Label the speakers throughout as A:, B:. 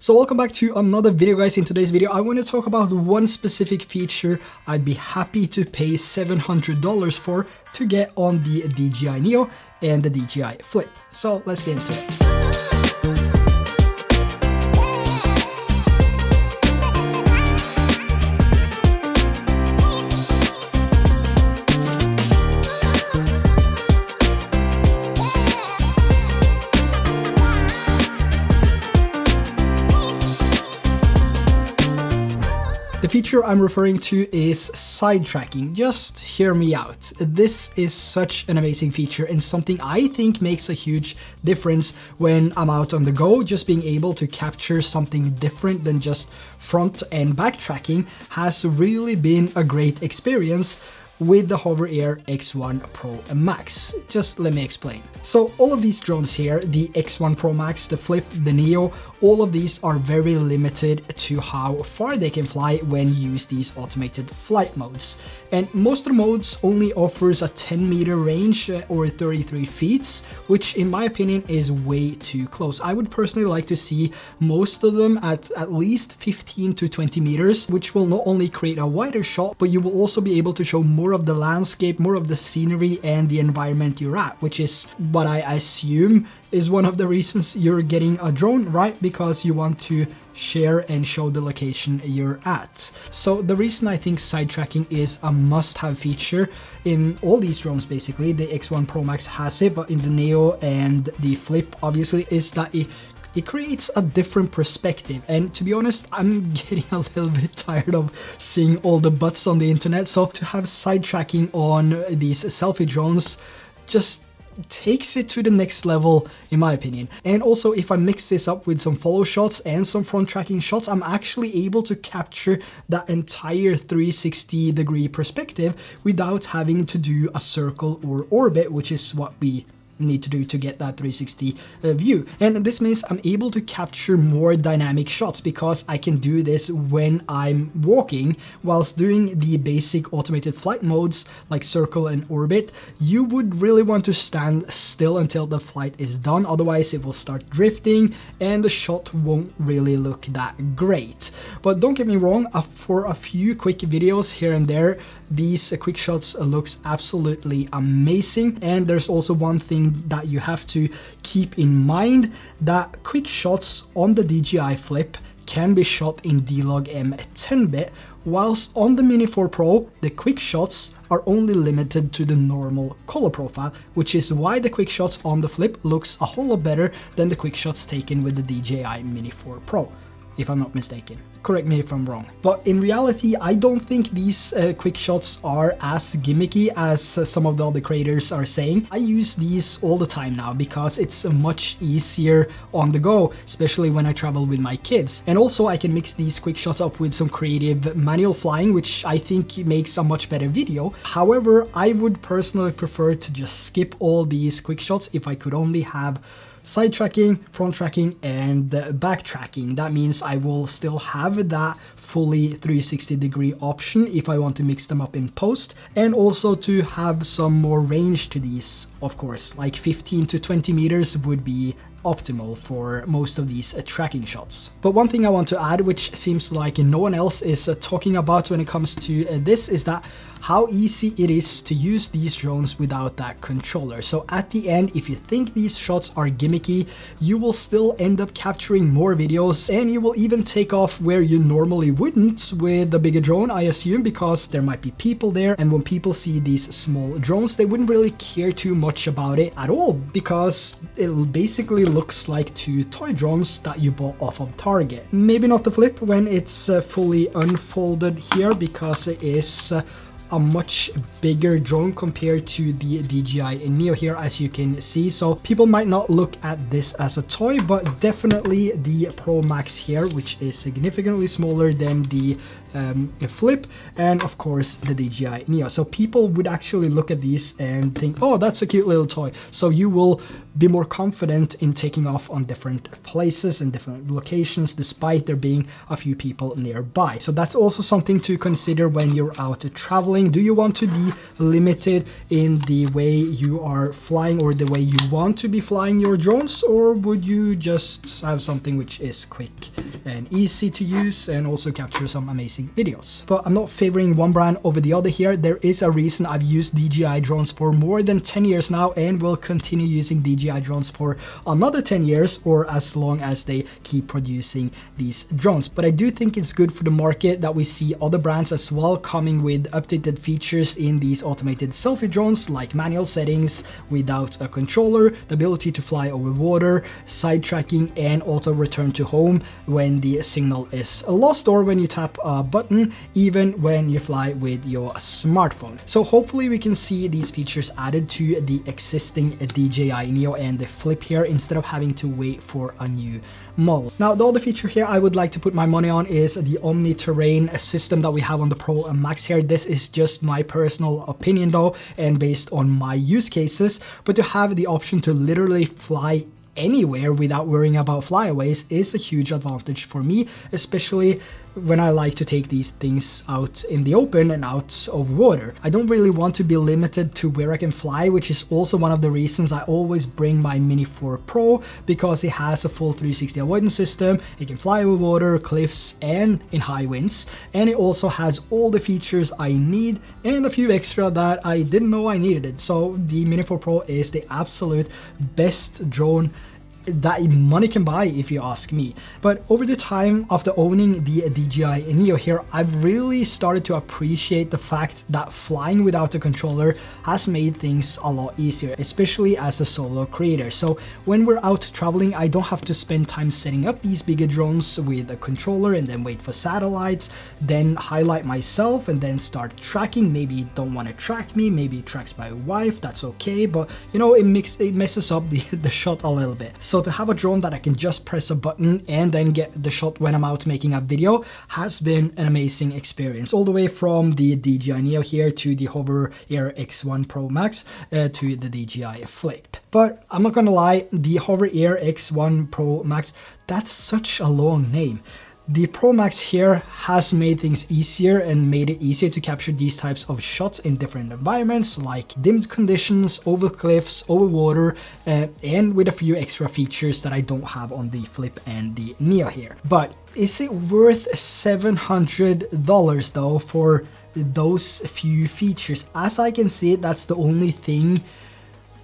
A: So welcome back to another video, guys. In today's video I want to talk about one specific feature I'd be happy to pay $700 for to get on the DJI Neo and the DJI Flip. So let's get into it. The feature I'm referring to is side tracking. Just hear me out. This is such an amazing feature and something I think makes a huge difference when I'm out on the go. Just being able to capture something different than just front and back tracking has really been a great experience with the Hover Air X1 Pro Max. Just let me explain. So all of these drones here, the X1 Pro Max, the Flip, the Neo, all of these are very limited to how far they can fly when you use these automated flight modes. And most of the modes only offers a 10-meter range or 33 feet, which in my opinion is way too close. I would personally like to see most of them at least 15 to 20 meters, which will not only create a wider shot, but you will also be able to show more of the landscape, more of the scenery and the environment you're at, which is what I assume is one of the reasons you're getting a drone, right? Because you want to share and show the location you're at. So the reason I think side tracking is a must-have feature in all these drones, basically, the X1 Pro Max has it, but in the Neo and the Flip obviously, is that it creates a different perspective. And to be honest, I'm getting a little bit tired of seeing all the butts on the internet. So to have side tracking on these selfie drones just takes it to the next level, in my opinion. And also, if I mix this up with some follow shots and some front tracking shots, I'm actually able to capture that entire 360-degree perspective without having to do a circle or orbit, which is what we need to do to get that 360 view. And this means I'm able to capture more dynamic shots because I can do this when I'm walking. Whilst doing the basic automated flight modes like circle and orbit, you would really want to stand still until the flight is done, otherwise it will start drifting and the shot won't really look that great. But don't get me wrong, for a few quick videos here and there, these quick shots looks absolutely amazing. And there's also one thing that you have to keep in mind, that quick shots on the DJI Flip can be shot in D-Log M 10-bit, whilst on the Mini 4 Pro, the quick shots are only limited to the normal color profile, which is why the quick shots on the Flip looks a whole lot better than the quick shots taken with the DJI Mini 4 Pro, if I'm not mistaken. Correct me if I'm wrong. But in reality, I don't think these quick shots are as gimmicky as some of the other creators are saying. I use these all the time now because it's much easier on the go, especially when I travel with my kids. And also I can mix these quick shots up with some creative manual flying, which I think makes a much better video. However, I would personally prefer to just skip all these quick shots if I could only have side tracking, front tracking and back tracking. That means I will still have that fully 360-degree option if I want to mix them up in post, and also to have some more range to these, of course, like 15 to 20 meters would be optimal for most of these tracking shots. But one thing I want to add, which seems like no one else is talking about when it comes to this, is that how easy it is to use these drones without that controller. So at the end, if you think these shots are gimmicky, you will still end up capturing more videos, and you will even take off where you normally wouldn't with the bigger drone, I assume, because there might be people there, and when people see these small drones, they wouldn't really care too much about it at all, because it basically looks like two toy drones that you bought off of Target. Maybe not the Flip when it's fully unfolded here, because it is a much bigger drone compared to the DJI Neo here, as you can see. So people might not look at this as a toy, but definitely the Pro Max here, which is significantly smaller than the Flip, and of course the DJI Neo. So people would actually look at these and think, oh, that's a cute little toy. So you will be more confident in taking off on different places and different locations, despite there being a few people nearby. So that's also something to consider when you're out traveling traveling? Do you want to be limited in the way you are flying or the way you want to be flying your drones, or would you just have something which is quick and easy to use and also capture some amazing videos? But I'm not favoring one brand over the other here. There is a reason I've used DJI drones for more than 10 years now and will continue using DJI drones for another 10 years or as long as they keep producing these drones. But I do think it's good for the market that we see other brands as well coming with updated features in these automated selfie drones, like manual settings without a controller, the ability to fly over water, side tracking, and auto return to home when the signal is lost or when you tap a button, even when you fly with your smartphone. So hopefully we can see these features added to the existing DJI Neo and the Flip here instead of having to wait for a new model. Now, the other feature here I would like to put my money on is the Omni-terrain system that we have on the Pro Max here. This is just my personal opinion though, and based on my use cases, but to have the option to literally fly anywhere without worrying about flyaways is a huge advantage for me, especially when I like to take these things out in the open and out of water. I don't really want to be limited to where I can fly, which is also one of the reasons I always bring my Mini 4 Pro, because it has a full 360 avoidance system. It can fly over water, cliffs, and in high winds, and it also has all the features I need and a few extra that I didn't know I needed it. So the Mini 4 Pro is the absolute best drone that money can buy, if you ask me. But over the time after owning the DJI Neo here, I've really started to appreciate the fact that flying without a controller has made things a lot easier, especially as a solo creator. So when we're out traveling, I don't have to spend time setting up these bigger drones with a controller and then wait for satellites, then highlight myself and then start tracking. Maybe you don't want to track me, maybe it tracks my wife, that's okay, but you know, it messes up the shot a little bit. So to have a drone that I can just press a button and then get the shot when I'm out making a video has been an amazing experience, all the way from the DJI Neo here to the Hover Air X1 Pro Max to the DJI Flip. But I'm not gonna lie, the Hover Air X1 Pro Max, that's such a long name. The Pro Max here has made things easier and made it easier to capture these types of shots in different environments, like dimmed conditions, over cliffs, over water, and with a few extra features that I don't have on the Flip and the Neo here. But is it worth $700 though for those few features? As I can see it, that's the only thing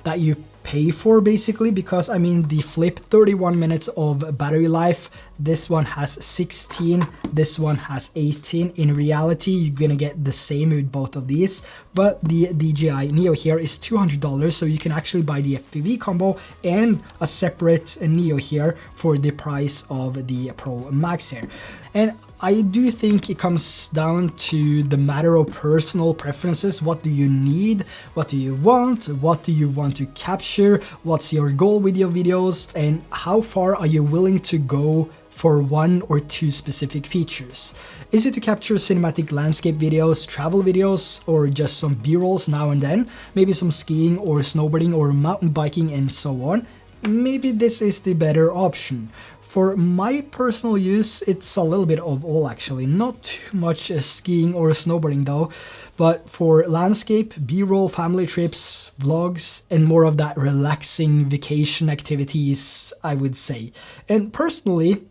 A: that you pay for basically, because I mean the Flip 31 minutes of battery life, this one has 16, this one has 18. In reality, you're gonna get the same with both of these, but the DJI Neo here is $200, so you can actually buy the FPV combo and a separate Neo here for the price of the Pro Max here. And I do think it comes down to the matter of personal preferences. What do you need? What do you want? What do you want to capture? What's your goal with your videos? And how far are you willing to go for one or two specific features? Is it to capture cinematic landscape videos, travel videos, or just some B-rolls now and then? Maybe some skiing or snowboarding or mountain biking and so on? Maybe this is the better option. For my personal use, it's a little bit of all actually. Not too much skiing or snowboarding though, but for landscape, B-roll, family trips, vlogs, and more of that relaxing vacation activities, I would say. And personally,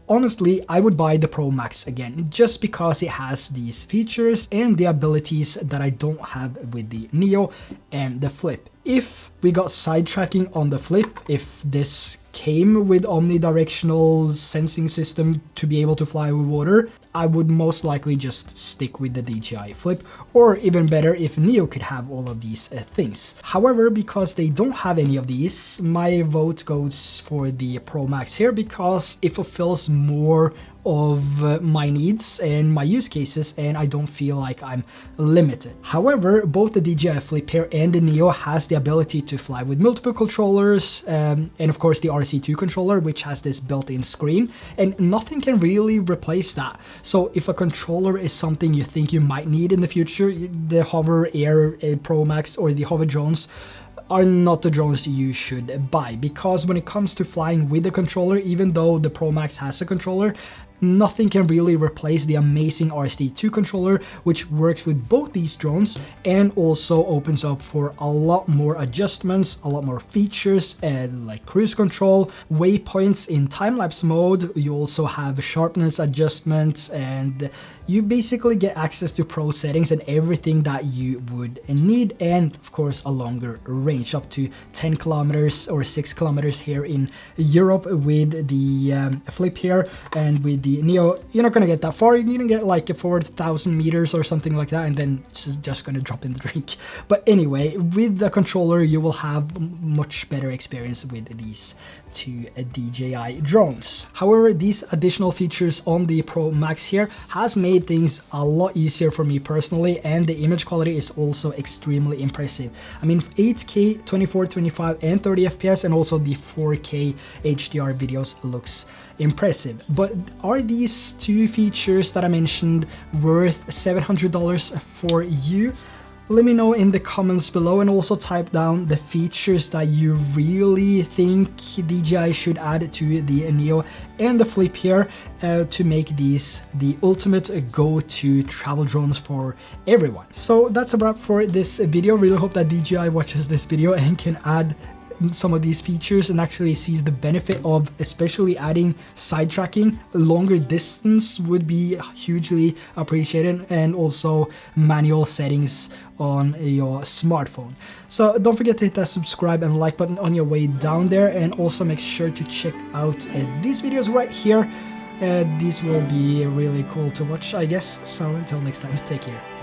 A: honestly, I would buy the Pro Max again, just because it has these features and the abilities that I don't have with the Neo and the Flip. If we got side tracking on the Flip, if this came with omnidirectional sensing system to be able to fly over water, I would most likely just stick with the DJI Flip, or even better if Neo could have all of these things. However, because they don't have any of these, my vote goes for the Pro Max here, because it fulfills more of my needs and my use cases, and I don't feel like I'm limited. However, both the DJI Flip here and the Neo has the ability to fly with multiple controllers, and of course the RC2 controller, which has this built-in screen, and nothing can really replace that. So if a controller is something you think you might need in the future, the Hover Air Pro Max or the Hover drones are not the drones you should buy, because when it comes to flying with a controller, even though the Pro Max has a controller, nothing can really replace the amazing RST2 controller, which works with both these drones and also opens up for a lot more adjustments, a lot more features, and like cruise control, waypoints in time-lapse mode. You also have sharpness adjustments, and you basically get access to pro settings and everything that you would need, and of course a longer range, up to 10 kilometers or 6 kilometers here in Europe with the Flip here. And with the Neo, you're not gonna get that far. You can get like 4,000 meters or something like that, and then it's just gonna drop in the drink. But anyway, with the controller you will have much better experience with these two DJI drones. However, these additional features on the Pro Max here has made things a lot easier for me personally, and the image quality is also extremely impressive. I mean, 8K, 24, 25 and 30 FPS, and also the 4K HDR videos looks impressive. But are these two features that I mentioned worth $700 for you? Let me know in the comments below, and also type down the features that you really think DJI should add to the Neo and the Flip here to make these the ultimate go-to travel drones for everyone. So that's a wrap for this video. Really hope that DJI watches this video and can add some of these features and actually sees the benefit of especially adding side tracking. Longer distance would be hugely appreciated, and also manual settings on your smartphone. So don't forget to hit that subscribe and like button on your way down there, and also make sure to check out these videos right here. These will be really cool to watch, I guess. So until next time, take care.